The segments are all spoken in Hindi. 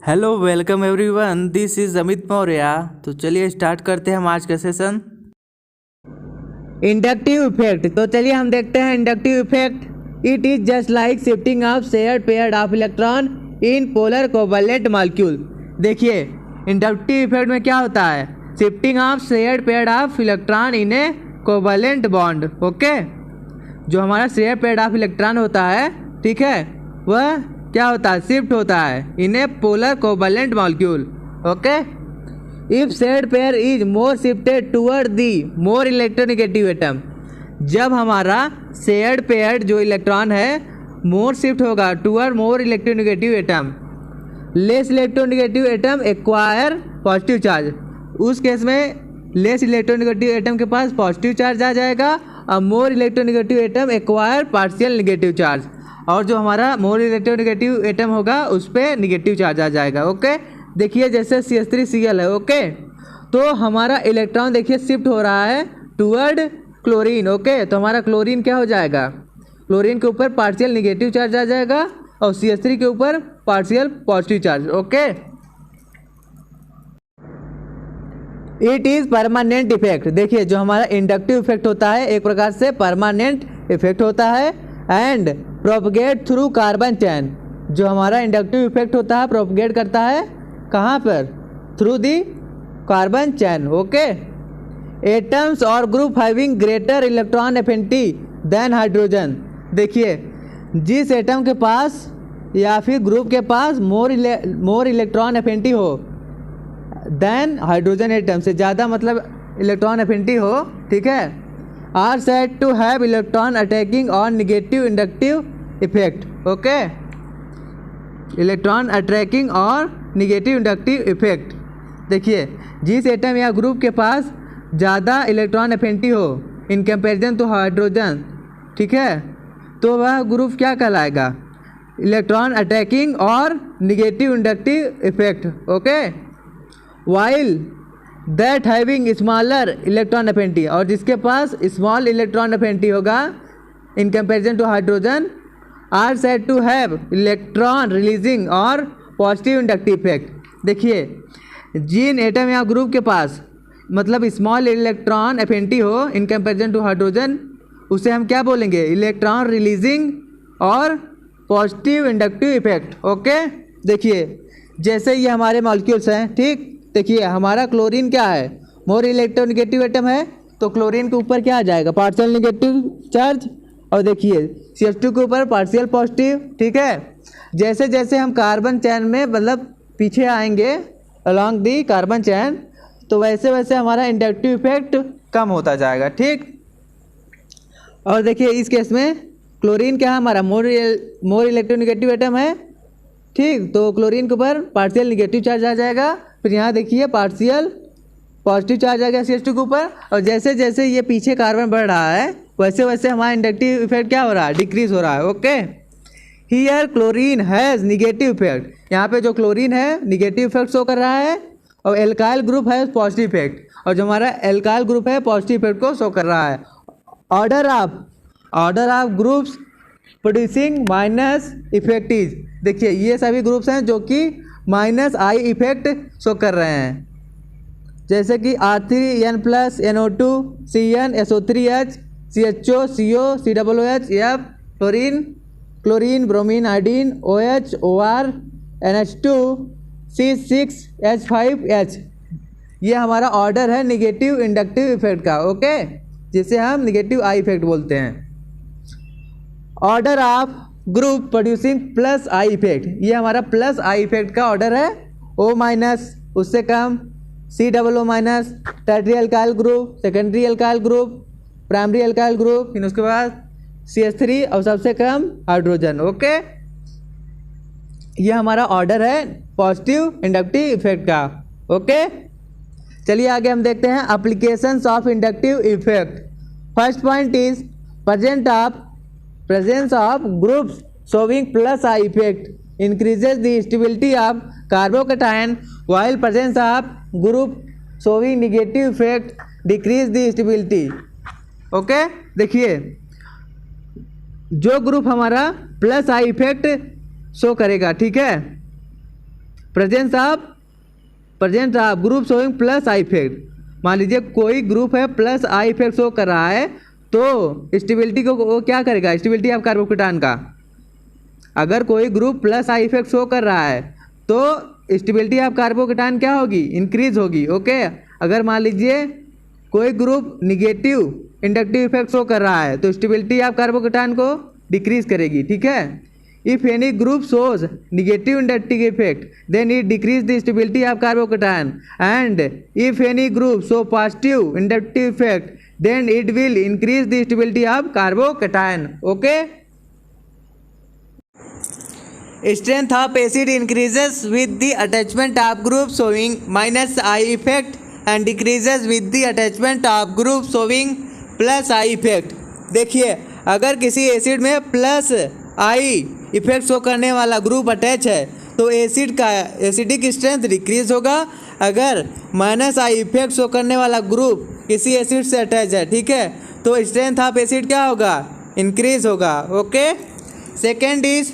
Hello welcome everyone, this is Amit Maurya. तो चलिए स्टार्ट करते हैं हम आज का सेशन। Inductive effect. तो चलिए हम देखते हैं inductive effect. It is just like shifting of shared pair of electron in polar covalent molecule. देखिए इंडक्टिव इफेक्ट में क्या होता है, shifting of shared pair of electron in A covalent bond. Okay, जो हमारा शेयर पेयर ऑफ इलेक्ट्रॉन होता है, ठीक है, वह क्या होता है, शिफ्ट होता है in a polar covalent molecule. Okay, if shared pair is more shifted toward the more electronegative atom, जब हमारा शेयर्ड पेयर जो इलेक्ट्रॉन है मोर शिफ्ट होगा toward more electronegative atom, less electronegative atom acquire positive charge. उस केस में लेस इलेक्ट्रोनेगेटिव एटम के पास पॉजिटिव चार्ज आ जाएगा और more electronegative atom acquire partial negative charge, और जो हमारा मोर इलेक्ट्रोनेगेटिव एटम होगा उस पर निगेटिव चार्ज आ जाएगा। ओके, देखिए जैसे CH3Cl है। ओके, तो हमारा इलेक्ट्रॉन देखिए शिफ्ट हो रहा है टूवर्ड क्लोरीन। ओके, तो हमारा क्लोरीन क्या हो जाएगा, क्लोरीन के ऊपर पार्शियल निगेटिव चार्ज आ जाएगा और CH3 के ऊपर partial positive charge. Okay, it is permanent effect. देखिए जो हमारा इंडक्टिव इफेक्ट होता है एक प्रकार से परमानेंट इफेक्ट होता है, एंड प्रोपगेट थ्रू कार्बन चैन। जो हमारा इंडक्टिव इफेक्ट होता है प्रोपगेट करता है कहाँ पर, through the carbon chain. Okay, atoms और group having greater electron affinity than hydrogen. देखिए जिस एटम के पास या फिर ग्रुप के पास मोर इलेक्ट्रॉन एफिनिटी हो देन हाइड्रोजन एटम, से ज़्यादा मतलब इलेक्ट्रॉन एफिनिटी हो, ठीक है, are said to have electron attacking और negative inductive effect. Okay, electron attracting और निगेटिव इंडक्टिव इफेक्ट। देखिए जिस एटम या ग्रुप के पास ज़्यादा इलेक्ट्रॉन एफिनिटी हो इन कंपैरिजन टू हाइड्रोजन, ठीक है, तो वह ग्रुप क्या कहलाएगा, इलेक्ट्रॉन अटैकिंग और negative inductive effect. Okay, while that having smaller electron affinity, और जिसके पास स्मॉल इलेक्ट्रॉन एफिनिटी होगा in comparison to hydrogen, are said to have electron releasing और पॉजिटिव इंडक्टिव इफेक्ट। देखिए जिन एटम या ग्रुप के पास मतलब स्मॉल इलेक्ट्रॉन एफिनिटी हो इन कंपैरिजन टू हाइड्रोजन, उसे हम क्या बोलेंगे, इलेक्ट्रॉन रिलीजिंग और पॉजिटिव इंडक्टिव इफेक्ट। ओके, देखिए जैसे ये हमारे मॉलिक्यूल्स हैं, ठीक, देखिए हमारा क्लोरीन क्या है, मोर इलेक्ट्रोनेगेटिव एटम है, तो क्लोरीन के ऊपर क्या आ जाएगा, पार्शियल नेगेटिव चार्ज, और देखिए CH2 के ऊपर पार्शियल पॉजिटिव। ठीक है, जैसे जैसे हम कार्बन चैन में मतलब पीछे आएंगे अलॉन्ग दी कार्बन चैन, तो वैसे वैसे हमारा इंडक्टिव इफेक्ट कम होता जाएगा। ठीक, और देखिए इस केस में क्लोरीन क्या है, हमारा मोर इलेक्ट्रोनेगेटिव एटम है, ठीक, तो क्लोरीन के ऊपर पार्शियल निगेटिव चार्ज आ जाएगा, फिर यहाँ देखिए पार्शियल पॉजिटिव चार्ज आ गया CH2 के ऊपर, और जैसे जैसे ये पीछे कार्बन बढ़ रहा है वैसे वैसे हमारा इंडक्टिव इफेक्ट क्या हो रहा है, डिक्रीज हो रहा है। Okay, here chlorine has negative effect, यहाँ पे जो क्लोरीन है निगेटिव इफेक्ट शो कर रहा है, और एल्काइल ग्रुप है पॉजिटिव इफेक्ट, और जो हमारा एल्काइल ग्रुप है पॉजिटिव इफेक्ट को शो कर रहा है। Order of groups producing minus effect is, देखिए ये सभी ग्रुप्स हैं जो कि -I इफेक्ट शो कर रहे हैं, जैसे कि R3N+, NO2, CN, SO3H, CHO, CO, COOH, F, chlorine, bromine, iodine, OH, OR, NH2, C6H5H। ये हमारा ऑर्डर है निगेटिव इंडक्टिव इफेक्ट का। ओके, जिसे हम निगेटिव I इफेक्ट बोलते हैं। Order of group producing +I effect, ये हमारा +I इफेक्ट का ऑर्डर है, O-, उससे कम, COO-, tertiary alkyl group, secondary alkyl group, primary alkyl group, फिर उसके बाद CH3 और सबसे कम हाइड्रोजन। ओके, ये हमारा ऑर्डर है पॉजिटिव इंडक्टिव इफेक्ट का। ओके, चलिए आगे हम देखते हैं applications of inductive effect. First point is presence of groups showing +I effect increases the stability of carbocation, while presence of group showing negative effect decrease the stability। Okay, देखिए जो ग्रुप हमारा +I इफेक्ट शो करेगा, ठीक है, presence of group showing plus I effect. मान लीजिए कोई ग्रुप है प्लस आई इफेक्ट शो कर रहा है, तो स्टेबिलिटी को वो क्या करेगा, स्टेबिलिटी ऑफ कार्बोकेटायन का, अगर कोई group plus I effect show कर रहा है तो स्टेबिलिटी ऑफ कार्बोकेटायन क्या होगी, इंक्रीज होगी। ओके, अगर मान लीजिए कोई group negative inductive effect show कर रहा है तो स्टेबिलिटी ऑफ कार्बोकेटायन को डिक्रीज करेगी। ठीक है, if any group shows negative inductive effect then it decrease the stability of carbocation, and if any group show positive inductive effect then it will increase the stability of carbocation. Okay, Strength of acid increases with the attachment of group showing minus I effect and decreases with the attachment of group showing plus I effect। देखिए, अगर किसी एसिड में प्लस आई इफेक्ट शो करने वाला ग्रुप अटैच है तो एसिड का एसिडिक स्ट्रेंथ डिक्रीज होगा। अगर माइनस आई इफेक्ट शो करने वाला ग्रुप किसी एसिड से अटैच है, ठीक है, तो स्ट्रेंथ ऑफ एसिड क्या होगा, इंक्रीज होगा। Okay, second is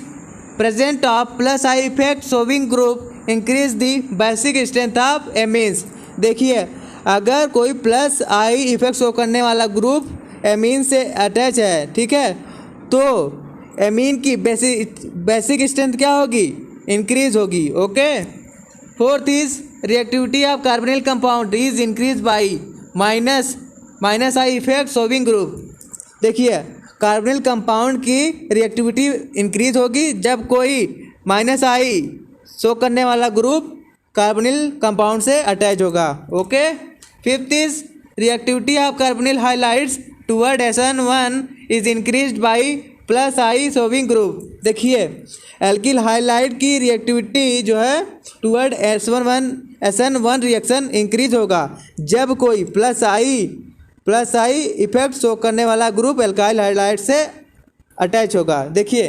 present of plus I effect showing group increase the basic strength of amines। देखिए, अगर कोई प्लस आई इफेक्ट शो करने वाला ग्रुप एमीन से अटैच है, ठीक है, तो एमीन की बेसिक स्ट्रेंथ क्या होगी, इंक्रीज होगी। Okay, fourth is reactivity of carbonyl compound is increase by minus I effect showing group. देखिए, कार्बोनिल कंपाउंड की रिएक्टिविटी इंक्रीज होगी जब कोई माइनस आई शो करने वाला ग्रुप कार्बोनिल कंपाउंड से अटैच होगा। Okay, fifth is reactivity of carbonyl highlights toward SN1 is increased by plus I showing group. देखिए, एल्किल हाइलाइट की रिएक्टिविटी जो है टुवर्ड SN1 रिएक्शन इंक्रीज होगा जब कोई प्लस आई इफेक्ट शो करने वाला ग्रुप एल्काइल हाइलाइड से अटैच होगा। देखिए,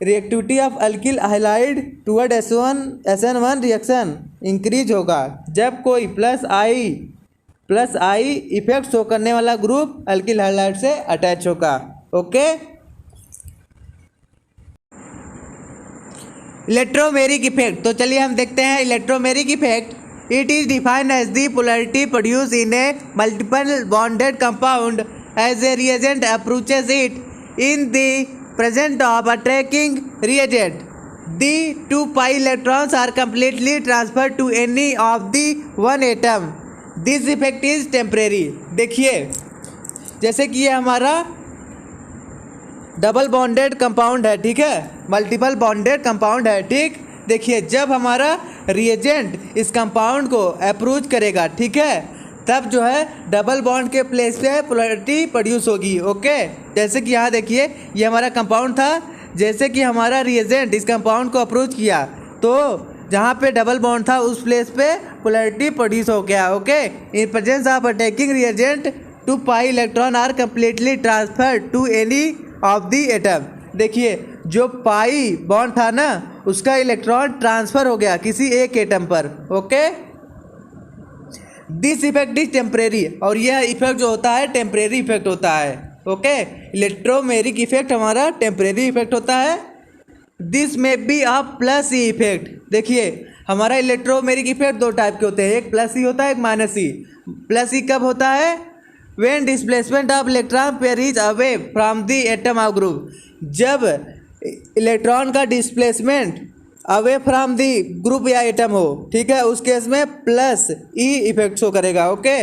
reactivity of alkyl halide toward SN1 reaction increase होगा जब कोई प्लस आई इफेक्ट शो करने वाला ग्रुप एल्किल हाइलाइड से अटैच होगा। Okay, electromeric effect. तो चलिए हम देखते हैं electromeric effect. It is defined as the polarity produced in a multiple bonded compound as a reagent approaches it in the presence of attracting reagent. The 2 pi electrons are completely transferred to any of the one atom. This effect is temporary। देखिए, जैसे कि ये हमारा डबल बॉन्डेड कंपाउंड है, ठीक है, मल्टीपल बॉन्डेड कंपाउंड है, ठीक। देखिए, जब हमारा रिएजेंट इस कंपाउंड को अप्रोच करेगा, ठीक है, तब जो है डबल बॉन्ड के प्लेस पे पोलैरिटी प्रोड्यूस होगी। ओके, जैसे कि यहाँ देखिए, ये हमारा कंपाउंड था, जैसे कि हमारा रिएजेंट इस कंपाउंड को अप्रोच किया तो जहाँ पे डबल बॉन्ड था उस प्लेस पे पोलैरिटी प्रोड्यूस हो गया। Okay, in presence of attacking reagent 2 pi electron are completely transferred to any of the atom. देखिए, जो पाई बॉन्ड था ना, उसका इलेक्ट्रॉन ट्रांसफर हो गया किसी एक एटम पर। Okay, this effect is temporary, और यह इफेक्ट जो होता है टेम्परेरी इफेक्ट होता है। ओके, इलेक्ट्रोमेरिक इफेक्ट हमारा टेम्परेरी इफेक्ट होता है। दिस में be a plus E effect. देखिए, हमारा इलेक्ट्रोमेरिक इफेक्ट 2 टाइप के होते हैं, एक प्लस ई होता है, एक माइनस ई। प्लस ई कब होता है, when displacement of electron pair is away from the atom of group. जब इलेक्ट्रॉन का displacement away from the group या एटम हो, ठीक है, उस केस में प्लस ई इफेक्ट शो करेगा। ओके,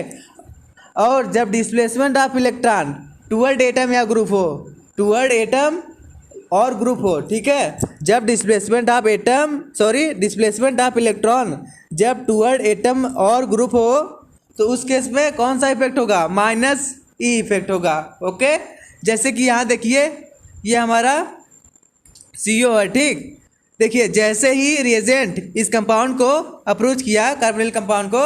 और जब displacement of electron toward atom या ग्रुप हो, टुवर्ड एटम और ग्रुप हो, ठीक है, जब डिस्प्लेसमेंट ऑफ इलेक्ट्रॉन जब टुवर्ड एटम और ग्रुप हो तो उस केस में कौन सा इफेक्ट होगा, माइनस ई इफेक्ट होगा। ओके, जैसे कि यहाँ देखिए, ये हमारा CO है, ठीक। देखिए, जैसे ही रिएजेंट इस कंपाउंड को अप्रोच किया, कार्बोनिल कंपाउंड को,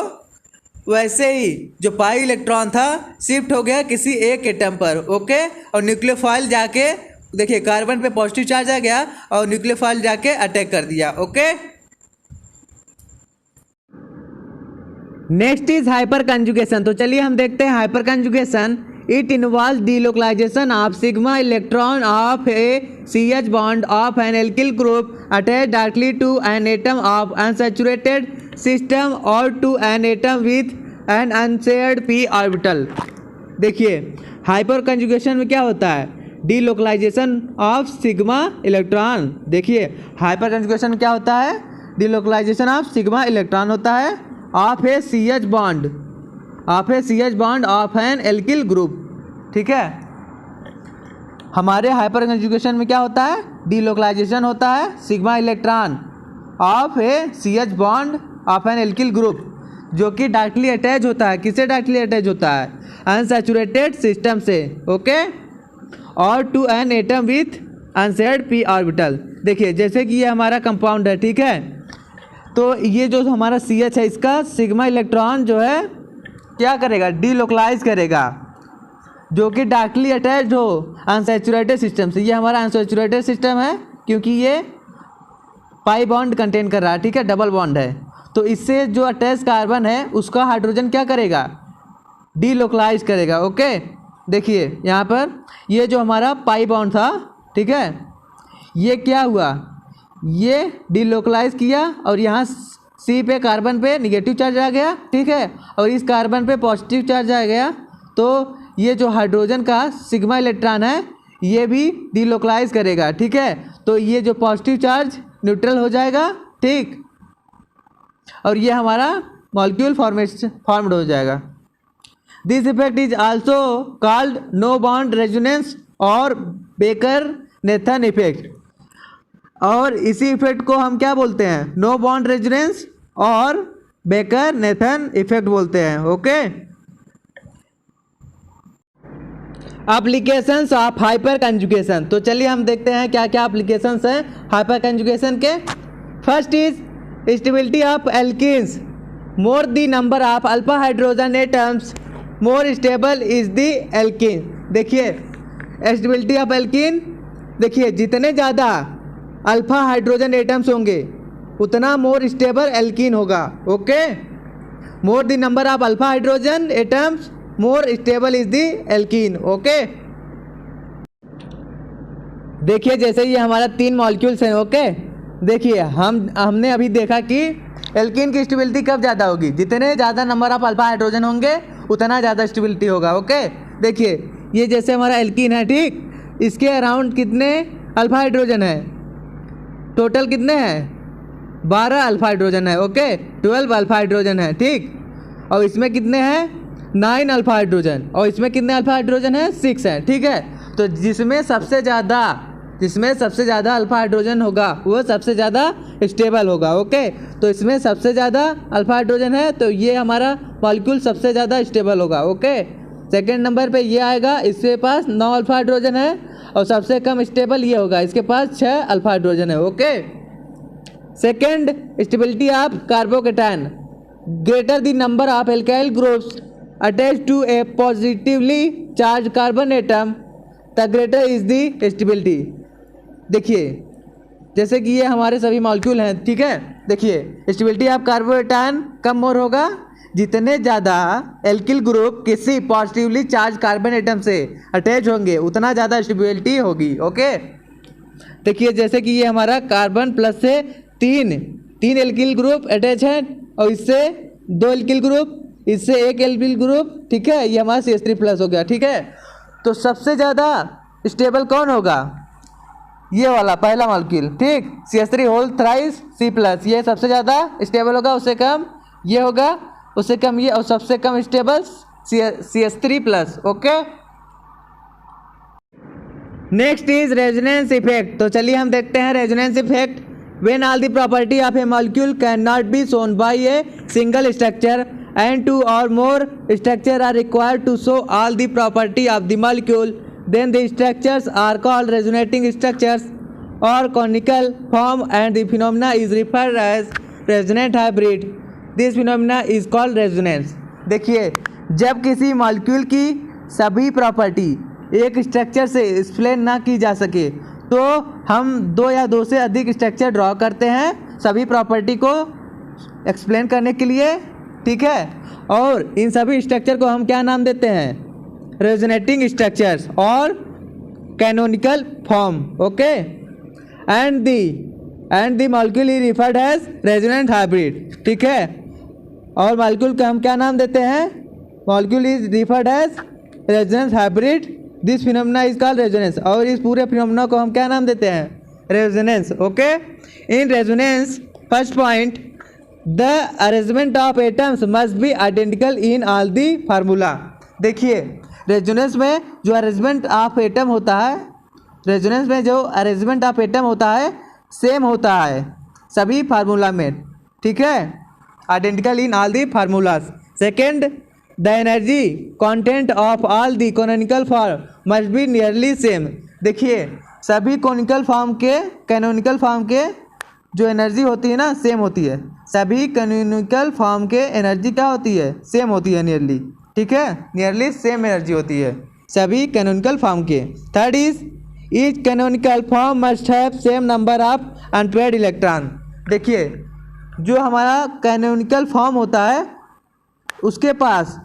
वैसे ही जो पाई इलेक्ट्रॉन था शिफ्ट हो गया किसी एक एटम पर। ओके, और न्यूक्लियोफाइल जाके, देखिए, कार्बन पे पॉजिटिव चार्ज आ गया और न्यूक्लियोफाइल जाके अटैक कर दिया। Okay, next is hyper conjugation. तो चलिए हम देखते हैं hyper conjugation It involves delocalization of sigma electron of a CH bond of an alkyl group attached directly to an atom of unsaturated system or to an atom with an unshared p orbital। देखिए हाइपर कंजुगेशन में क्या होता है, डीलोकलाइजेशन ऑफ सिग्मा इलेक्ट्रॉन। देखिए हाइपर कंजुगेशन में क्या होता है, डीलोकलाइजेशन ऑफ सिग्मा इलेक्ट्रॉन होता है of a CH bond of an alkyl group. ठीक है, हमारे हाइपर कंजुगेशन में क्या होता है, डीलोकलाइजेशन होता है sigma electron of a CH bond of an alkyl group जो कि डायरेक्टली अटैच होता है, किससे डायरेक्टली अटैच होता है, अनसैचुरेटेड सिस्टम से, ओके, और to an atom with unshared p orbital. देखिए जैसे कि ये हमारा कंपाउंड है, ठीक है, तो ये जो हमारा CH है इसका सिग्मा इलेक्ट्रॉन जो है क्या करेगा, डीलोकलाइज करेगा, जो कि डायरेक्टली अटैच्ड हो अनसैचुरेटेड सिस्टम से। ये हमारा अनसैचुरेटेड सिस्टम है क्योंकि ये पाई बॉन्ड कंटेन कर रहा है, ठीक है, डबल बॉन्ड है। तो इससे जो अटैच कार्बन है उसका हाइड्रोजन क्या करेगा, डीलोकलाइज करेगा। ओके, देखिए यहाँ पर ये जो हमारा पाई बॉन्ड था, ठीक है, ये क्या हुआ, ये डीलोकलाइज किया और यहाँ C पे कार्बन पे निगेटिव चार्ज आ गया, ठीक है, और इस कार्बन पे पॉजिटिव चार्ज आ गया। तो ये जो हाइड्रोजन का सिग्मा इलेक्ट्रॉन है ये भी डीलोकलाइज करेगा, ठीक है, तो ये जो पॉजिटिव चार्ज न्यूट्रल हो जाएगा, ठीक, और ये हमारा मॉलिक्यूल फॉर्म्ड हो जाएगा। This effect is also called no bond resonance और बेकर-नेथन इफेक्ट। और इसी इफेक्ट को हम क्या बोलते हैं, नो बॉन्ड रेजोनेंस और बेकर-नेथन इफेक्ट बोलते हैं। Okay, applications of hyperconjugation. तो चलिए हम देखते हैं क्या क्या एप्लीकेशंस हैं हाइपर कंजुगेशन के। First is stability of alkenes, more the number of alpha hydrogen atoms more stable is the alkene. देखिए स्टेबिलिटी ऑफ एल्कीन, देखिए जितने ज़्यादा अल्फा हाइड्रोजन एटम्स होंगे उतना मोर स्टेबल एल्कीन होगा। Okay, more the number of alpha hydrogen atoms more stable is the alkene. Okay, देखिए जैसे ये हमारा 3 मॉलिक्यूल्स हैं। ओके, देखिए हमने अभी देखा कि एल्कीन की स्टेबिलिटी कब ज़्यादा होगी, जितने ज़्यादा नंबर ऑफ अल्फा हाइड्रोजन होंगे उतना ज़्यादा स्टेबिलिटी होगा। ओके, देखिए ये जैसे हमारा एल्कीन है, ठीक, इसके अराउंड कितने अल्फा हाइड्रोजन है, टोटल कितने हैं, 12 अल्फा हाइड्रोजन है। ओके, 12 अल्फा हाइड्रोजन है, ठीक, और इसमें कितने हैं, 9 अल्फा हाइड्रोजन, और इसमें कितने अल्फा हाइड्रोजन है, 6 है, ठीक है। तो जिसमें सबसे ज़्यादा अल्फा हाइड्रोजन होगा वो सबसे ज़्यादा स्टेबल होगा। ओके, तो इसमें सबसे ज़्यादा अल्फा हाइड्रोजन है तो ये हमारा मॉलिक्यूल सबसे ज़्यादा स्टेबल होगा। ओके, सेकेंड नंबर पे ये आएगा, इसके पास 9 अल्फा हाइड्रोजन है और सबसे कम स्टेबल ये होगा, इसके पास 6 अल्फा हाइड्रोजन है। Okay, second stability of carbocation, greater the number of alkyl groups attach to a positively charge carbon atom the greater is the stability. देखिए जैसे कि ये हमारे सभी मॉलिक्यूल हैं, ठीक है, देखिए स्टेबिलिटी ऑफ कार्बोकेटायन कम मोर होगा, जितने ज़्यादा एल्किल ग्रुप किसी पॉजिटिवली चार्ज कार्बन एटम से अटैच होंगे उतना ज़्यादा स्टेबिलिटी होगी। ओके, देखिए जैसे कि ये हमारा कार्बन प्लस से तीन एल्किल ग्रुप अटैच है और इससे 2 एल्किल ग्रुप, इससे 1 एल्किल ग्रुप, ठीक है, ये हमारा CH3 प्लस हो गया। ठीक है, तो सबसे ज़्यादा स्टेबल कौन होगा, ये वाला पहला मॉलिक्यूल, ठीक, CH3 होल थ्राइस C+, ये सबसे ज़्यादा स्टेबल होगा, उससे कम ये होगा, उससे कम ये, और सबसे कम stable CH3+। Okay, next is resonance effect. तो चलिए हम देखते हैं resonance effect. When all the property of a molecule can not be shown by a single structure and 2 or more structure are required to show all the property of the molecule, then the structures are called resonating structures or conical form and the phenomena is referred as resonant hybrid. This phenomena is called resonance. देखिए जब किसी मॉलिक्यूल की सभी प्रॉपर्टी एक स्ट्रक्चर से एक्सप्लेन ना की जा सके तो हम 2 या 2 से अधिक स्ट्रक्चर ड्रॉ करते हैं सभी प्रॉपर्टी को एक्सप्लेन करने के लिए, ठीक है, और इन सभी स्ट्रक्चर को हम क्या नाम देते हैं, रेजोनेटिंग स्ट्रक्चर्स और canonical form, okay, and the molecule is referred as resonant hybrid, ठीक है। और मॉलिक्यूल का हम क्या नाम देते हैं? Molecule is referred as resonance hybrid, this phenomena is called resonance. और इस पूरे फिनोमेना को हम क्या नाम देते हैं? Resonance, okay. In resonance first point, the arrangement of atoms must be identical in all the formula. देखिए रेजोनेंस में जो अरेंजमेंट ऑफ एटम होता है, रेजोनेंस में जो अरेंजमेंट ऑफ एटम होता है सेम होता है सभी फार्मूला में, ठीक है, identical in all the formulas. Second, the energy content of all the canonical form must be nearly same. देखिए सभी कॉनिकल फॉर्म के, कैनोनिकल फॉर्म के जो एनर्जी होती है ना सेम होती है। सभी कैनोनिकल फॉर्म के एनर्जी क्या होती है? सेम होती है, नियरली, ठीक है, नियरली सेम एनर्जी होती है सभी कैनोनिकल फॉर्म के। Third is each canonical form must have same number of unpaired electron. देखिए जो हमारा कैनोनिकल फॉर्म होता है उसके पास,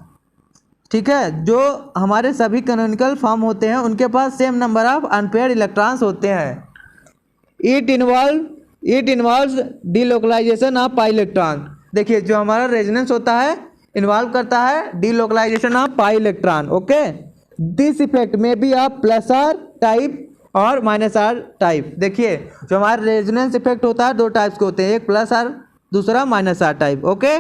ठीक है, जो हमारे सभी कैनोनिकल फॉर्म होते हैं उनके पास same number of unpaired electrons होते हैं। It involves delocalization of pi electron. देखिए जो हमारा रेजोनेंस होता है इन्वॉल्व करता है delocalization of pi electron, okay. This effect में be of plus R type और माइनस आर टाइप। देखिए जो हमारा रेजोनेंस इफेक्ट होता है दो टाइप्स के होते हैं, एक प्लस आर, दूसरा minus R type, okay.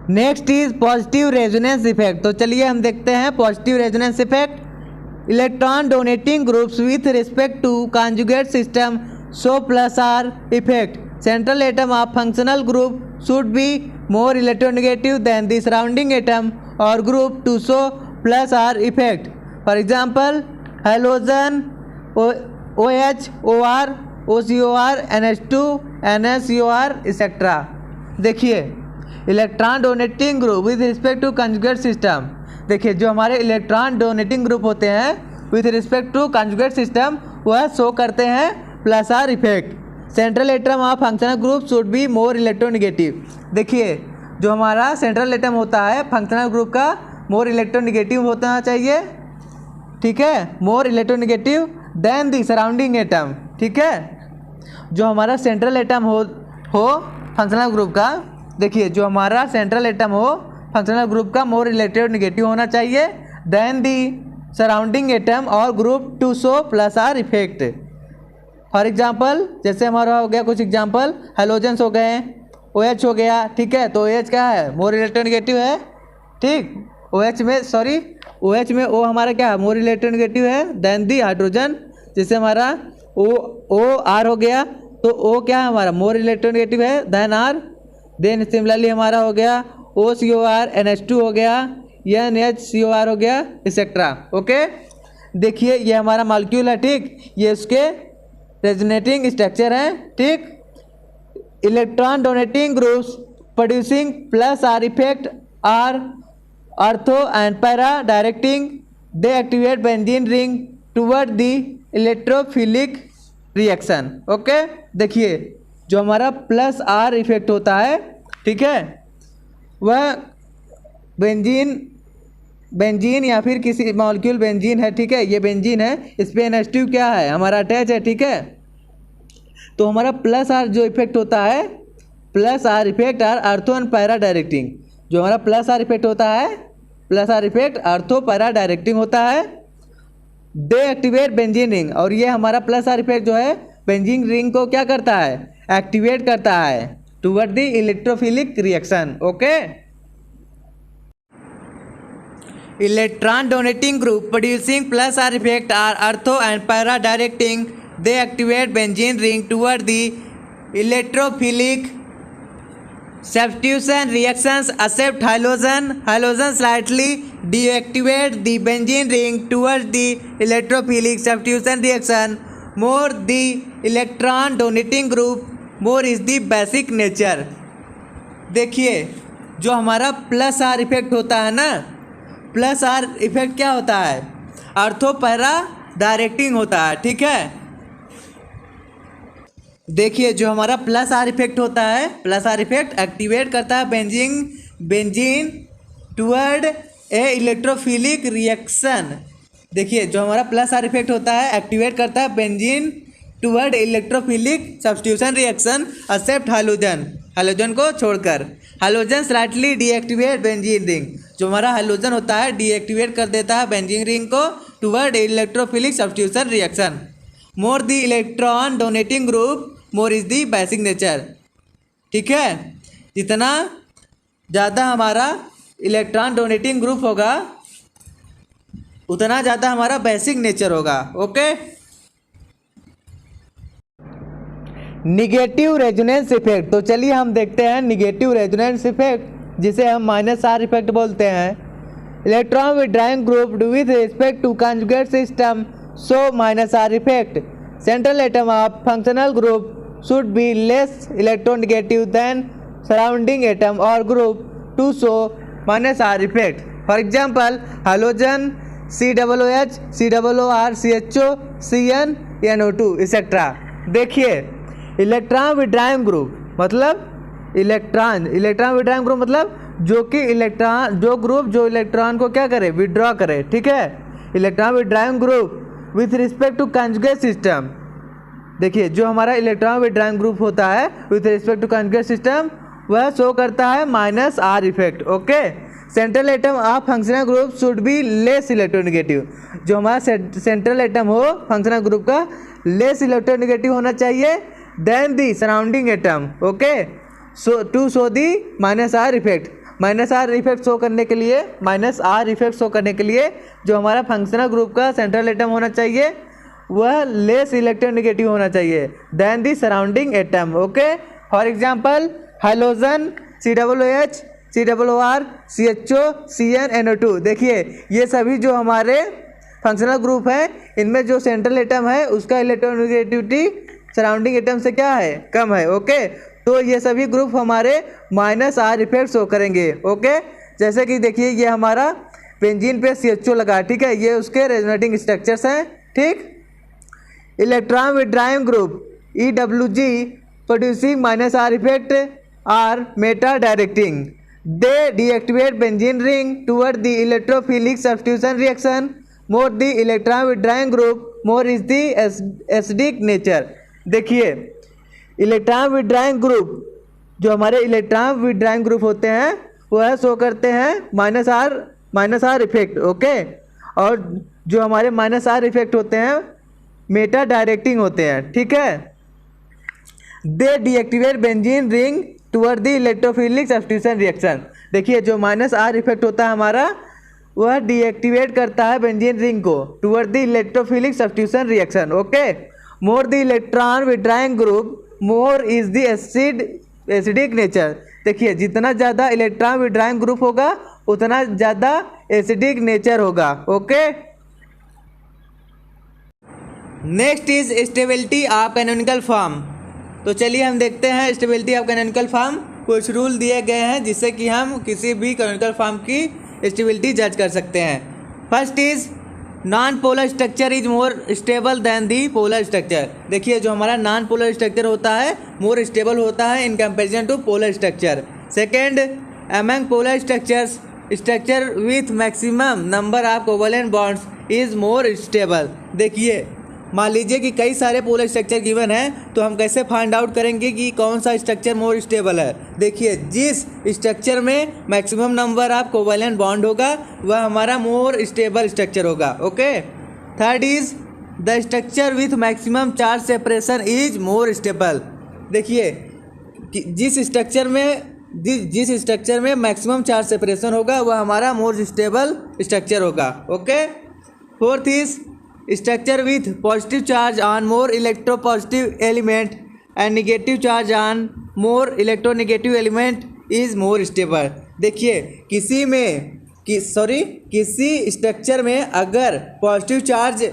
Next is positive resonance effect. तो चलिए हम देखते हैं positive resonance effect. Electron donating groups with respect to conjugate system show plus R effect. Central atom of functional group should be more electronegative than the surrounding atom और group to show plus R effect. For example halogen, OH, OR, OCOR, NH2, NaCOR etcetera. देखिए electron donating group with respect to conjugate system. देखिए जो हमारे इलेक्ट्रॉन डोनेटिंग ग्रुप होते हैं with respect to conjugate system वह शो करते हैं plus R effect. Central atom of functional group should be more electronegative. देखिए जो हमारा सेंट्रल एटम होता है फंक्शनल ग्रुप का मोर इलेक्ट्रोनेगेटिव होना चाहिए, ठीक है, more electronegative than the surrounding atom, ठीक है। जो हमारा सेंट्रल एटम हो फंक्शनल ग्रुप का, देखिए जो हमारा सेंट्रल एटम हो फंक्शनल ग्रुप का मोर इलेक्ट्रोनेगेटिव होना चाहिए देन दी सराउंडिंग एटम और group to show plus R effect. For example जैसे हमारा हो गया कुछ एग्जांपल, हेलोजेंस हो गए, OH हो गया, ठीक है, तो OH क्या है? मोर इलेक्ट्रोनेगेटिव है, ठीक। OH में O हमारा क्या है? मोर इलेक्ट्रोनेगेटिव है देन दी हाइड्रोजन। जैसे हमारा OR हो गया तो O क्या है हमारा? मोर इलेक्ट्रोनेगेटिव है देन R। देन सिमिलरली हमारा हो गया OCOR, NH2 हो गया, NaCOR हो गया, एक्सेट्रा, ओके। देखिए ये हमारा मॉलिक्यूल है, ठीक, ये उसके रेजोनेटिंग स्ट्रक्चर है, ठीक। Electron donating groups producing plus R effect are ortho and para directing, they activate benzene ring toward the electrophilic reaction, okay. देखिए जो हमारा प्लस आर इफेक्ट होता है, ठीक है, वह बेंजीन या फिर किसी मॉलिक्यूल बेंजीन है, ठीक है, ये बेंजीन है, इस पे NH2 क्या है हमारा अटैच है, ठीक है। तो हमारा प्लस आर जो इफेक्ट होता है, plus R effect are ortho and para directing. जो हमारा प्लस आर इफेक्ट होता है, plus R effect ortho para directing होता है। दे एक्टिवेट बेंजीन रिंग, और ये हमारा प्लस आर इफेक्ट जो है बेंजीन रिंग को क्या करता है? एक्टिवेट करता है toward the electrophilic reaction, okay. Electron donating group producing plus R effect are ortho and para directing, they activate benzene ring toward the electrophilic substitution reactions accept halogen slightly deactivate the benzene ring towards the electrophilic substitution reaction. More the electron donating group, more is the basic nature. देखिए जो हमारा प्लस आर इफेक्ट होता है ना, प्लस आर इफेक्ट क्या होता है? ऑर्थो पैरा डायरेक्टिंग होता है, ठीक है। देखिए जो हमारा प्लस आर इफेक्ट होता है, प्लस आर इफेक्ट एक्टिवेट करता है बेंजीन टुवर्ड ए इलेक्ट्रोफिलिक रिएक्शन। देखिए जो हमारा प्लस आर इफेक्ट होता है एक्टिवेट करता है benzene toward electrophilic substitution reaction except hydrogen, hydrogen को छोड़कर। Hydrogen slightly deactivate benzene ring. जो हमारा हाइड्रोजन होता है डीएक्टिवेट कर देता है बेंजीन रिंग को toward electrophilic substitution reaction. More the electron donating group more is the basic nature. ठीक है, जितना ज़्यादा हमारा इलेक्ट्रॉन डोनेटिंग ग्रुप होगा उतना ज़्यादा हमारा बेसिक नेचर होगा। ओके। Negative resonance effect. तो चलिए हम देखते हैं निगेटिव रेजोनेंस इफेक्ट, जिसे हम माइनस आर इफेक्ट बोलते हैं। Electron withdrawing group with respect to conjugate system show minus R effect. Central atom of functional group should be less electronegative than surrounding atom और group to show minus R effect. For example hydrogen COOH, COOR, CHO, CN, NO2 etcetera. देखिए इलेक्ट्रॉन विड्राइंग ग्रुप मतलब इलेक्ट्रॉन विड्राइंग ग्रुप मतलब जो ग्रुप जो इलेक्ट्रॉन को क्या करे, विड्रॉ करे। ठीक है, electron withdrawing group with respect to conjugate system. देखिए जो हमारा इलेक्ट्रॉन विड्राइंग ग्रुप होता है with respect to conjugate system वह शो करता है minus R effect. Okay. Central atom of functional group should be less electronegative. जो हमारा सेंट्रल एटम हो फंक्शनल ग्रुप का लेस इलेक्ट्रोनेगेटिव होना चाहिए than the surrounding atom. Okay, so to show the minus R effect. Minus R effect show करने के लिए जो हमारा फंक्शनल ग्रुप का सेंट्रल एटम होना चाहिए वह लेस इलेक्ट्रोनेगेटिव होना चाहिए than the surrounding atom. Okay. For example hydrogen COOH, COOR, CHO, CN, NO2। देखिए ये सभी जो हमारे फंक्शनल ग्रुप है इनमें जो सेंट्रल एटम है उसका इलेक्ट्रोनेगेटिविटी सराउंडिंग एटम से क्या है, कम है। ओके, तो ये सभी ग्रुप हमारे माइनस आर इफेक्ट शो करेंगे। ओके, जैसे कि देखिए ये हमारा बेंजीन पे CHO लगा। ठीक है, ये उसके रेजोनेटिंग स्ट्रक्चर्स हैं। ठीक, electron withdrawing group EWG producing minus R effect are meta directing. They deactivate benzene ring toward the electrophilic substitution reaction. More the electron withdrawing group, more is the acidic nature. देखिए इलेक्ट्रॉन विड्राइंग ग्रुप जो हमारे इलेक्ट्रॉन विड्राइंग ग्रुप होते हैं वह शो करते हैं माइनस आर इफेक्ट। ओके, और जो हमारे माइनस आर इफेक्ट होते हैं मेटा डायरेक्टिंग होते हैं। ठीक है, they deactivate benzene ring toward the electrophilic substitution reaction. देखिए जो माइनस आर इफेक्ट होता है हमारा वह डीएक्टिवेट करता है बेंजीन रिंग को toward the electrophilic substitution reaction. Okay, more the electron withdrawing group more is the acidic nature. देखिए जितना ज़्यादा इलेक्ट्रॉन विड्राइंग ग्रुप होगा उतना ज़्यादा एसिडिक नेचर होगा। Okay. Next is stability of canonical form. तो चलिए हम देखते हैं स्टेबिलिटी ऑफ कैनोनिकल फॉर्म। कुछ रूल दिए गए हैं जिससे कि हम किसी भी कैनोनिकल फॉर्म की स्टेबिलिटी जज कर सकते हैं। First is non polar structure is more stable than the polar structure. देखिए जो हमारा नॉन पोलर स्ट्रक्चर होता है मोर स्टेबल होता है in comparison to polar structure. Second, among polar structures structure with maximum number of covalent bonds is more stable. देखिए मान लीजिए कि कई सारे पोलर स्ट्रक्चर गिवन हैं तो हम कैसे फाइंड आउट करेंगे कि कौन सा स्ट्रक्चर मोर स्टेबल है। देखिए जिस स्ट्रक्चर में maximum number of covalent bond होगा वह हमारा मोर स्टेबल स्ट्रक्चर होगा। Okay. Third is the structure with maximum charge separation is more stable. देखिए जिस स्ट्रक्चर में मैक्सिमम चार्ज सेपरेशन होगा वह हमारा मोर स्टेबल स्ट्रक्चर होगा। Okay. Fourth is structure with positive charge on more electropositive element and negative charge on more electronegative element is more stable। देखिए किसी स्ट्रक्चर में अगर पॉजिटिव चार्ज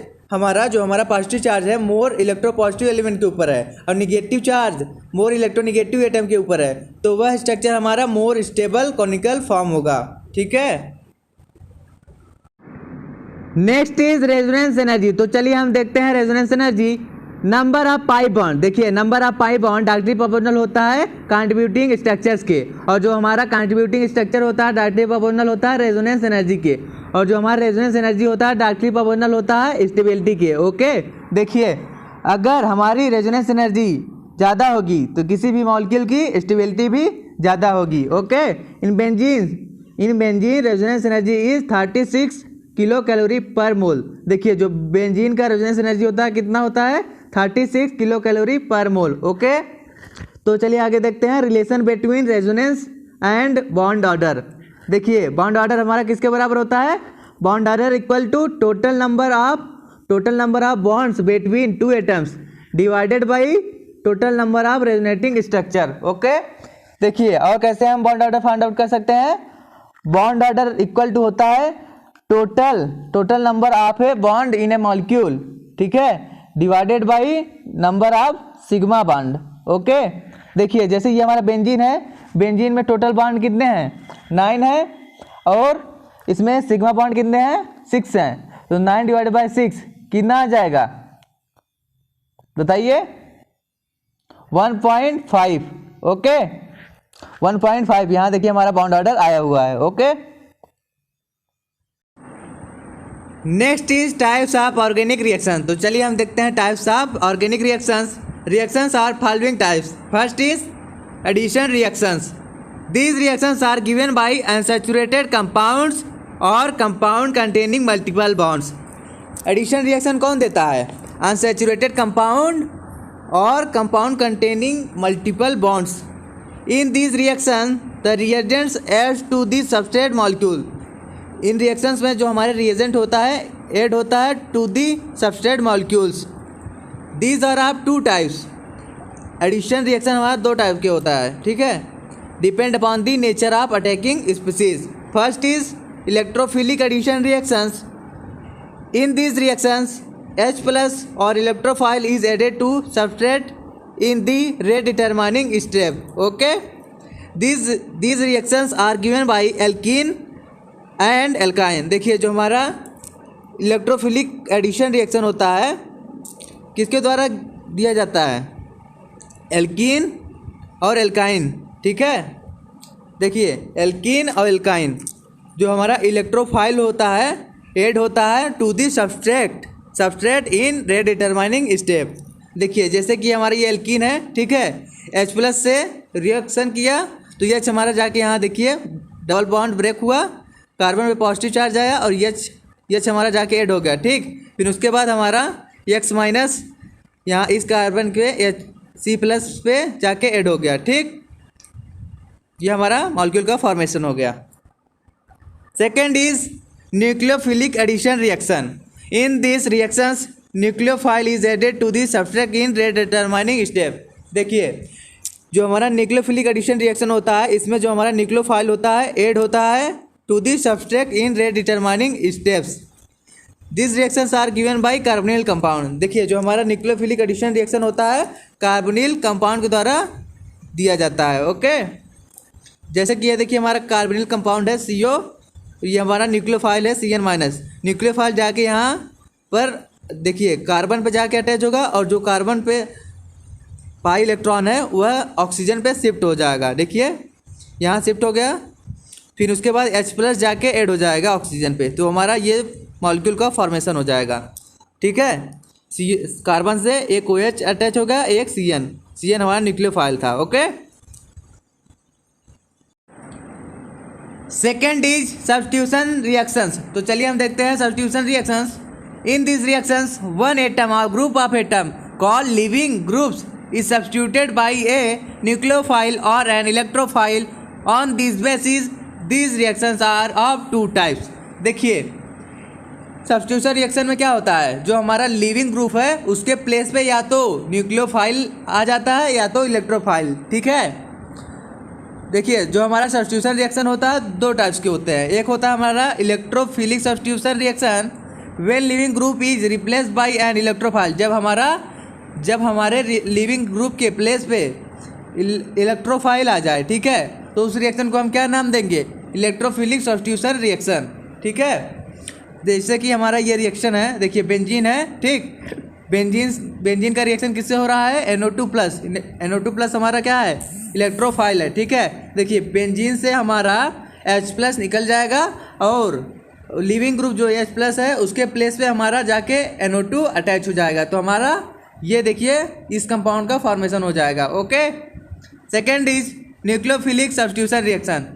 जो हमारा पॉजिटिव चार्ज है मोर इलेक्ट्रोपॉजिटिव एलिमेंट के ऊपर है और negative charge more electronegative atom के ऊपर है तो वह स्ट्रक्चर हमारा मोर स्टेबल कॉनिकल फॉर्म होगा। ठीक है। Next is resonance energy. तो चलिए हम देखते हैं resonance energy. Number of pi bond, देखिए number of pi bond directly proportional होता है कंट्रीब्यूटिंग स्ट्रक्चर्स के, और जो हमारा कंट्रीब्यूटिंग स्ट्रक्चर होता है डायरेक्टली प्रोपोर्शनल होता है रेजोनेंस एनर्जी के, और जो हमारा रेजोनेंस एनर्जी होता है डायरेक्टली प्रोपोर्शनल होता है स्टेबिलिटी के। ओके, देखिए अगर हमारी रेजोनेंस एनर्जी ज़्यादा होगी तो किसी भी मॉलिक्यूल की स्टेबिलिटी भी ज़्यादा होगी। Okay, in benzene resonance energy is 36 kilo calorie पर मोल। देखिए जो बेंजीन का रेजोनेंस एनर्जी होता है कितना होता है 36 किलो कैलोरी पर मोल। ओके, तो चलिए आगे देखते हैं relation between resonance and bond order. देखिए बॉन्ड ऑर्डर हमारा किसके बराबर होता है, bond order equal to total number of bonds between two atoms divided by total number of resonating structure. Okay, देखिए और कैसे हम बॉन्ड ऑर्डर फाइंड आउट कर सकते हैं, बॉन्ड ऑर्डर इक्वल टू होता है total number of a bond in A molecule, ठीक है, divided by number of sigma bond. Okay, देखिए जैसे ये हमारा बेंजीन है, बेंजीन में टोटल बॉन्ड कितने हैं 9 है, और इसमें सिग्मा बॉन्ड कितने हैं 6 हैं, तो 9 डिवाइडेड बाई 6 कितना आ जाएगा बताइए 1.5। ओके, 1.5 यहाँ देखिए हमारा बॉन्ड ऑर्डर आया हुआ है। Okay, next is types of organic reaction. तो चलिए हम देखते हैं types of organic reactions. Reactions are following types. First is addition reactions. These reactions are given by unsaturated compounds or compound containing multiple bonds. Addition reaction कौन देता है, अनसैचुरेटेड कंपाउंड और compound containing multiple bonds. In these reaction the reagents add to the substrate molecule. इन रिएक्शंस में जो हमारे रिएजेंट होता है ऐड होता है to the substrate molecules. These are of two types. Addition reaction हमारा 2 टाइप के होता है, ठीक है, depend upon the nature of attacking species. First is electrophilic addition reactions. In these reactions H+ और electrophile is added to substrate in the rate determining step. Okay, these reactions are given by alkene and alkyne. देखिए जो हमारा इलेक्ट्रोफिलिक एडिशन रिएक्शन होता है किसके द्वारा दिया जाता है, एल्कीन और एल्काइन, ठीक है। देखिए एल्कीन और एल्काइन जो हमारा इलेक्ट्रोफाइल होता है ऐड होता है to the substrate in rate determining step. देखिए जैसे कि हमारा ये एल्कीन है, ठीक है, H+ से रिएक्शन किया तो H हमारा जाके यहाँ देखिए डबल बॉन्ड ब्रेक हुआ, कार्बन पे पॉजिटिव चार्ज आया और H हमारा जाके ऐड हो गया, ठीक। फिर उसके बाद हमारा X- यहाँ इस कार्बन के C+ पे जाके ऐड हो गया, ठीक। ये हमारा मॉलिक्यूल का फॉर्मेशन हो गया। Second is nucleophilic addition reaction. In this reactions nucleophile is added to the substrate in rate determining step. देखिए जो हमारा न्यूक्लियोफिलिक एडिशन रिएक्शन होता है इसमें जो हमारा न्यूक्लियोफाइल होता है ऐड होता है to the substrate in rate determining steps. This reactions are given by carbonyl compound. देखिए जो हमारा न्यूक्लियोफिलिक एडिशन रिएक्शन होता है कार्बोनिल कंपाउंड के द्वारा दिया जाता है। ओके, जैसे कि ये देखिए हमारा कार्बोनिल कंपाउंड है CO, ये हमारा न्यूक्लियोफाइल है CN-। न्यूक्लियोफाइल जाके यहाँ पर देखिए कार्बन पे जाके अटैच होगा और जो कार्बन पे पाई इलेक्ट्रॉन है वह ऑक्सीजन पे शिफ्ट हो जाएगा। देखिए यहाँ शिफ्ट हो गया, फिर उसके बाद H+ जाके ऐड हो जाएगा ऑक्सीजन पे, तो हमारा ये मॉलिक्यूल का फॉर्मेशन हो जाएगा, ठीक है। कार्बन से एक OH अटैच होगा, एक CN हमारा न्यूक्लियोफाइल था। Okay, second is substitution reactions. तो चलिए हम देखते हैं substitution reactions. In this reactions one atom और group of atom called leaving groups is substituted by a nucleophile or an electrophile. On this basis, these reactions are of 2 types. देखिए सब्स्टिट्यूशन रिएक्शन में क्या होता है, जो हमारा लिविंग ग्रुप है उसके प्लेस पे या तो न्यूक्लियोफाइल आ जाता है या तो इलेक्ट्रोफाइल, ठीक है। देखिए जो हमारा सब्स्टिट्यूशन रिएक्शन होता है 2 टाइप्स के होते हैं। एक होता है हमारा electrophilic substitution reaction when leaving group is replaced by an electrophile. जब हमारे लिविंग ग्रुप के प्लेस पे इलेक्ट्रोफाइल आ जाए, ठीक है, तो उस रिएक्शन को हम क्या नाम देंगे, इलेक्ट्रोफिलिक सब्स्टिट्यूशन रिएक्शन, ठीक है। जैसे कि हमारा ये रिएक्शन है, देखिए बेंजीन है, ठीक, बेंजीन का रिएक्शन किससे हो रहा है, NO2 प्लस। NO2 प्लस हमारा क्या है, इलेक्ट्रोफाइल है, ठीक है। देखिए बेंजीन से हमारा H प्लस निकल जाएगा और लिविंग ग्रुप जो H प्लस है उसके प्लेस पे हमारा जाके NO2 अटैच हो जाएगा, तो हमारा ये देखिए इस कंपाउंड का फॉर्मेशन हो जाएगा। Okay, second is nucleophilic substitution reaction.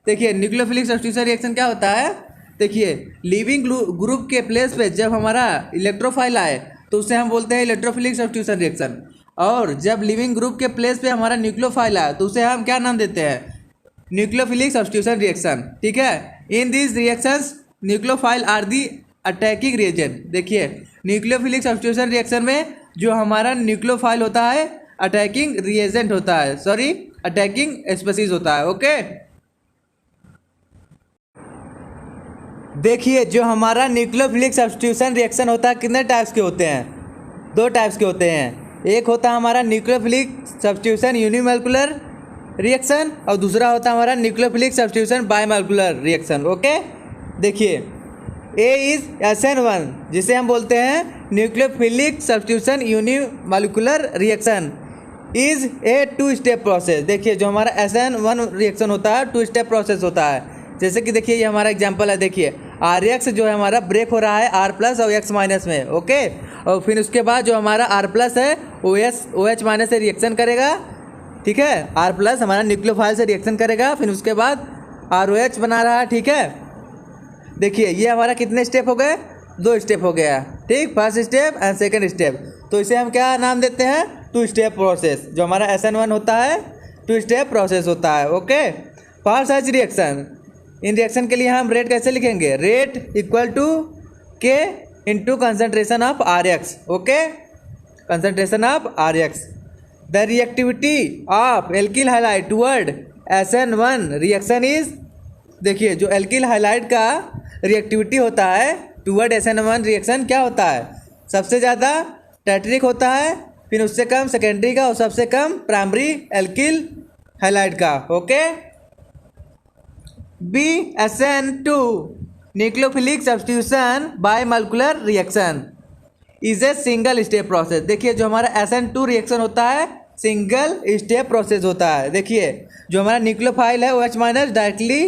देखिए न्यूक्लियोफिलिक सब्स्टिट्यूशन रिएक्शन क्या होता है, देखिए लिविंग ग्रुप के प्लेस पे जब हमारा इलेक्ट्रोफाइल आए तो उसे हम बोलते हैं इलेक्ट्रोफिलिक सब्स्टिट्यूशन रिएक्शन, और जब लिविंग ग्रुप के प्लेस पे हमारा न्यूक्लियोफाइल आए तो उसे हम क्या नाम देते हैं, न्यूक्लियोफिलिक सब्स्टिट्यूशन रिएक्शन, ठीक है। In this reactions nucleophile are the attacking reagent. देखिए न्यूक्लियोफिलिक सब्स्टिट्यूशन रिएक्शन में जो हमारा न्यूक्लियोफाइल होता है अटैकिंग रिएजेंट होता है, सॉरी अटैकिंग स्पीसीज होता है। ओके, देखिए जो हमारा न्यूक्लियोफिलिक सब्स्टिट्यूशन रिएक्शन होता है कितने टाइप्स के होते हैं, 2 टाइप्स के होते हैं। एक होता है हमारा न्यूक्लियोफिलिक सब्स्टिट्यूशन यूनिमोलिकुलर रिएक्शन और दूसरा होता है हमारा nucleophilic substitution bimolecular reaction. Okay, देखिए ए इज SN1 जिसे हम बोलते हैं nucleophilic substitution unimolecular reaction is A 2 step process. देखिए जो हमारा SN1 रिएक्शन होता है 2 स्टेप प्रोसेस होता है। जैसे कि देखिए ये हमारा एग्जांपल है, देखिए RX जो है हमारा ब्रेक हो रहा है R प्लस और X माइनस में। ओके, और फिर उसके बाद जो हमारा R प्लस है OH माइनस से रिएक्शन करेगा, ठीक है। R प्लस हमारा न्यूक्लियोफाइल से रिएक्शन करेगा, फिर उसके बाद ROH बना रहा है, ठीक है। देखिए ये हमारा कितने स्टेप हो गए, 2 स्टेप हो गया, ठीक, first step and second step. तो इसे हम क्या नाम देते हैं, 2 स्टेप प्रोसेस। जो हमारा SN1 होता है 2 स्टेप प्रोसेस होता है। ओके, फॉर सच रिएक्शन, इन रिएक्शन के लिए हम रेट कैसे लिखेंगे, rate equal to K into concentration of RX। Okay, concentration of RX। The reactivity of alkyl halide toward SN1 reaction is, देखिए जो एल्किल हैलाइड का रिएक्टिविटी होता है टुवर्ड SN1 रिएक्शन क्या होता है, सबसे ज़्यादा टैट्रिक होता है, फिर उससे कम सेकेंडरी का और सबसे कम प्राइमरी एल्किल हैलाइड का। Okay, B SN2 nucleophilic substitution bimolecular reaction is a single step process. देखिए जो हमारा SN2 रिएक्शन होता है सिंगल स्टेप प्रोसेस होता है। देखिए जो हमारा न्यूक्लियोफाइल है OH माइनस डायरेक्टली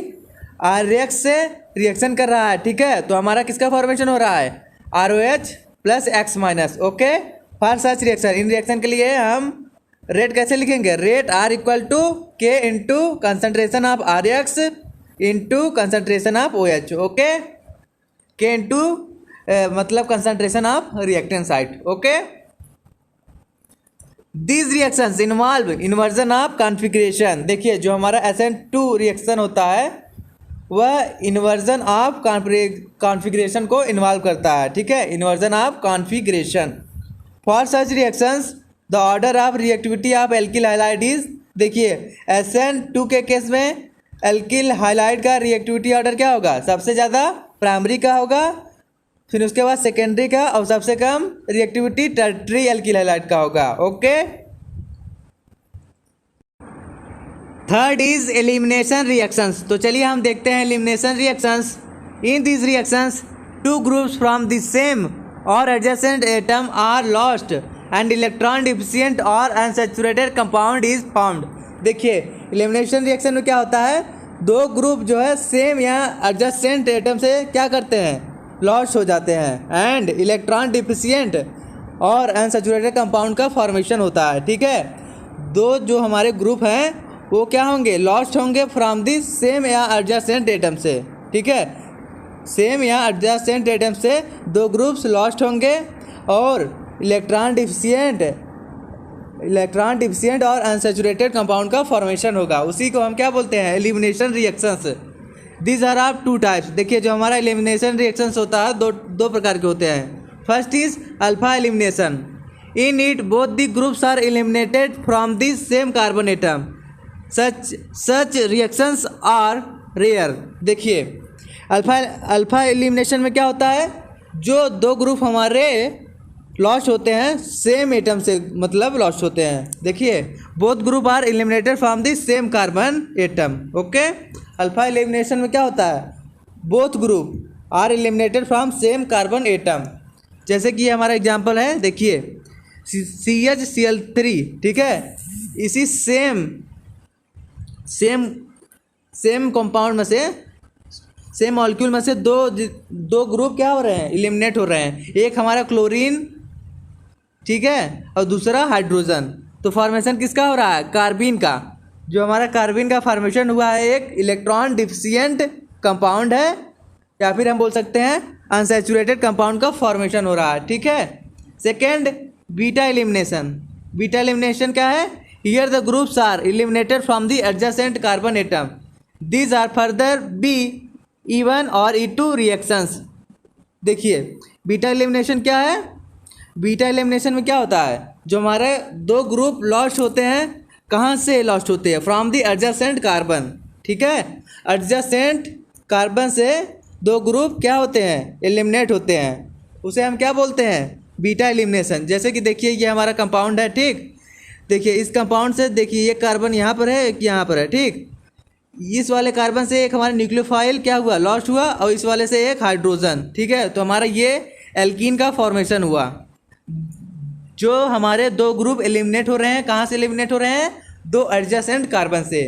RX से रिएक्शन कर रहा है, ठीक है। तो हमारा किसका फॉर्मेशन हो रहा है, ROH plus X minus. Okay, for such reaction, इन रिएक्शन के लिए हम रेट कैसे लिखेंगे, rate R equal to K into concentration of RX into concentration of OH। Okay, K into मतलब concentration of reactant site. Okay, these reactions involve inversion of configuration. देखिए जो हमारा SN2 रिएक्शन होता है वह इन्वर्जन ऑफ कॉन्फिगरेशन को इन्वॉल्व करता है, ठीक है, inversion of configuration. For such reactions the order of reactivity of alkyl halide is, देखिए SN2 के केस में एल्किल हैलाइड का रिएक्टिविटी ऑर्डर क्या होगा, सबसे ज़्यादा प्राइमरी का होगा, फिर उसके बाद सेकेंडरी का और सबसे कम रिएक्टिविटी टर्टरी एल्किल हैलाइड का होगा। Okay, third is elimination reactions. तो चलिए हम देखते हैं elimination reactions. In this reactions 2 groups from the same or adjacent atom are lost and electron deficient और अनसैचुरेटेड कंपाउंड इज फॉर्म्ड। देखिए एलिमिनेशन रिएक्शन में क्या होता है, 2 ग्रुप जो है सेम या एडजेसेंट एटम से क्या करते हैं, लॉस्ट हो जाते हैं, एंड इलेक्ट्रॉन डिफिशिएंट और अनसैचुरेटेड कंपाउंड का फॉर्मेशन होता है, ठीक है। 2 जो हमारे ग्रुप हैं वो क्या होंगे, लॉस्ट होंगे फ्रॉम दी सेम या एडजेसेंट एटम से, ठीक है, सेम या एडजेसेंट एटम से 2 ग्रुप्स लॉस्ट होंगे और इलेक्ट्रॉन डिफिशिएंट और अनसैचुरेटेड कंपाउंड का फॉर्मेशन होगा। उसी को हम क्या बोलते हैं, elimination reactions. This are of 2 types. देखिए जो हमारा एलिमिनेशन रिएक्शंस होता है दो प्रकार के होते हैं। First is alpha elimination, in it both the groups are eliminated from the same carbon atom, such reactions are rare. देखिए अल्फा एलिमिनेशन में क्या होता है, जो 2 ग्रुप हमारे लॉस्ट होते हैं सेम एटम से, मतलब लॉस्ट होते हैं। देखिए both group are eliminated from the same carbon atom. Okay, alpha elimination में क्या होता है, both group are eliminated from same carbon atom. जैसे कि ये हमारा एग्जांपल है, देखिए CHCl3, ठीक है। इसी सेम कंपाउंड में से, सेम मॉलिक्यूल में से दो ग्रुप क्या हो रहे हैं, एलिमिनेट हो रहे हैं। एक हमारा क्लोरीन, ठीक है, और दूसरा हाइड्रोजन। तो फॉर्मेशन किसका हो रहा है, कार्बिन का। जो हमारा कार्बिन का फॉर्मेशन हुआ है एक इलेक्ट्रॉन डिफिशिएंट कंपाउंड है, या फिर हम बोल सकते हैं अनसैचुरेटेड कंपाउंड का फॉर्मेशन हो रहा है, ठीक है। Second, beta elimination. Beta elimination क्या है, here the groups are eliminated from the adjacent carbon atom, these are further be E1 और E2 रिएक्शंस। देखिए बीटा एलिमिनेशन क्या है, बीटा एलिमिनेशन में क्या होता है, जो हमारे दो ग्रुप लॉस्ट होते हैं, कहाँ से लॉस्ट होते हैं, फ्रॉम द एडजेसेंट कार्बन, ठीक है। एडजेसेंट कार्बन से दो ग्रुप क्या होते हैं, एलिमिनेट होते हैं, उसे हम क्या बोलते हैं, बीटा एलिमिनेशन। जैसे कि देखिए ये हमारा कंपाउंड है, ठीक। देखिए इस कंपाउंड से, देखिए ये कार्बन यहाँ पर है, एक यहाँ पर है, ठीक। इस वाले कार्बन से एक हमारा न्यूक्लियोफाइल क्या हुआ, लॉस्ट हुआ, और इस वाले से एक हाइड्रोजन, ठीक है। तो हमारा ये एल्कीन का फॉर्मेशन हुआ। जो हमारे दो ग्रुप एलिमिनेट हो रहे हैं, कहाँ से एलिमिनेट हो रहे हैं, दो एडजेसेंट कार्बन से,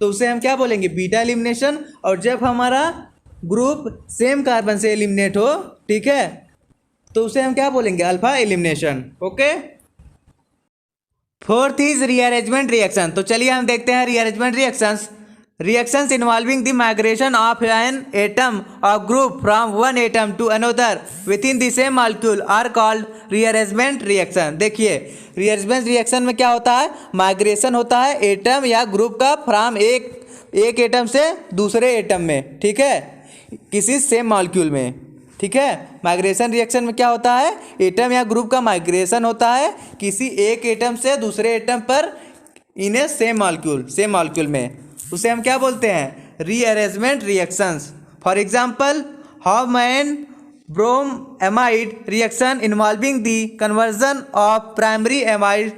तो उसे हम क्या बोलेंगे, बीटा एलिमिनेशन। और जब हमारा ग्रुप सेम कार्बन से एलिमिनेट हो, ठीक है, तो उसे हम क्या बोलेंगे, alpha elimination, okay. Fourth is rearrangement reaction. तो चलिए हम देखते हैं rearrangement reactions. Reactions involving the migration of an atom or group from one atom to another within the same molecule are called rearrangement reaction। देखिए rearrangement reaction में क्या होता है, माइग्रेशन होता है एटम या ग्रुप का फ्रॉम एक एटम से दूसरे एटम में, ठीक है, किसी सेम मॉलिक्यूल में, ठीक है। माइग्रेशन रिएक्शन में क्या होता है, एटम या ग्रुप का माइग्रेशन होता है किसी एक एटम से दूसरे एटम पर इन ए सेम मॉलिक्यूल में, उसे हम क्या बोलते हैं, rearrangement reactions. For example Hofmann bromamide reaction involving the conversion of primary amide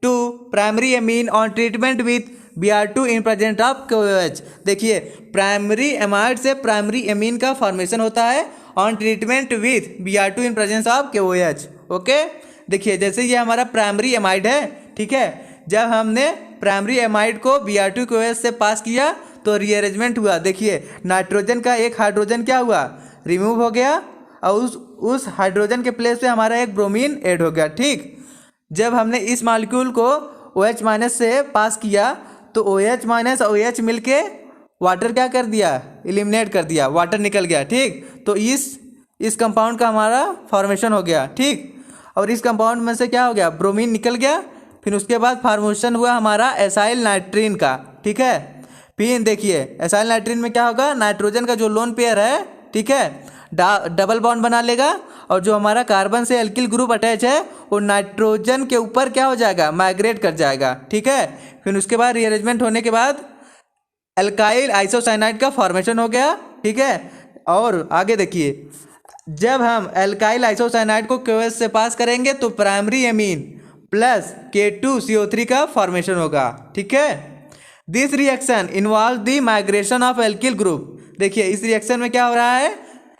to primary amine on treatment with Br2 in presence of KOH। देखिए प्राइमरी एमाइड से प्राइमरी एमीन का फॉर्मेशन होता है on treatment with Br2 in presence of KOH, okay. देखिए जैसे ये हमारा प्राइमरी एमाइड है, ठीक है, जब हमने प्राइमरी एमाइड को Br2 KOH से पास किया तो रीअरेंजमेंट हुआ। देखिए नाइट्रोजन का एक हाइड्रोजन क्या हुआ, रिमूव हो गया, और उस हाइड्रोजन के प्लेस पे हमारा एक ब्रोमीन ऐड हो गया, ठीक। जब हमने इस मॉलिक्यूल को OH- से पास किया तो OH- और OH मिलके वाटर क्या कर दिया, एलिमिनेट कर दिया, वाटर निकल गया, ठीक। तो इस कंपाउंड का हमारा फॉर्मेशन हो गया, ठीक। और इस कंपाउंड में से क्या हो गया, ब्रोमीन निकल गया। फिर उसके बाद फॉर्मेशन हुआ हमारा एसाइल नाइट्रीन का, ठीक है। फिर देखिए एसाइल नाइट्रीन में क्या होगा, नाइट्रोजन का जो लोन पेयर है, ठीक है, डबल बॉन्ड बना लेगा, और जो हमारा कार्बन से एल्किल ग्रुप अटैच है वो नाइट्रोजन के ऊपर क्या हो जाएगा, माइग्रेट कर जाएगा, ठीक है। फिर उसके बाद रीअरेंजमेंट होने के बाद एल्काइल आइसोसाइनाइड का फॉर्मेशन हो गया, ठीक है। और आगे देखिए जब हम एल्काइल आइसोसाइनाइड को KOH से पास करेंगे तो प्राइमरी एमीन प्लस K2CO3 का फॉर्मेशन होगा, ठीक है। This reaction involve the migration of alkyl group. देखिए इस रिएक्शन में क्या हो रहा है,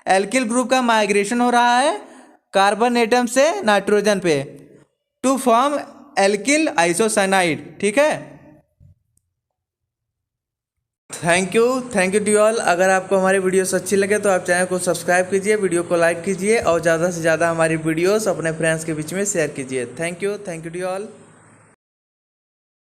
एल्किल ग्रुप का माइग्रेशन हो रहा है कार्बन एटम से नाइट्रोजन पे टू फॉर्म एल्किल आइसोसाइनाइड, ठीक है। Thank you to all. अगर आपको हमारी वीडियोस अच्छी लगे तो आप चैनल को सब्सक्राइब कीजिए, वीडियो को लाइक कीजिए, और ज़्यादा से ज़्यादा हमारी वीडियोस अपने फ्रेंड्स के बीच में शेयर कीजिए। Thank you to all.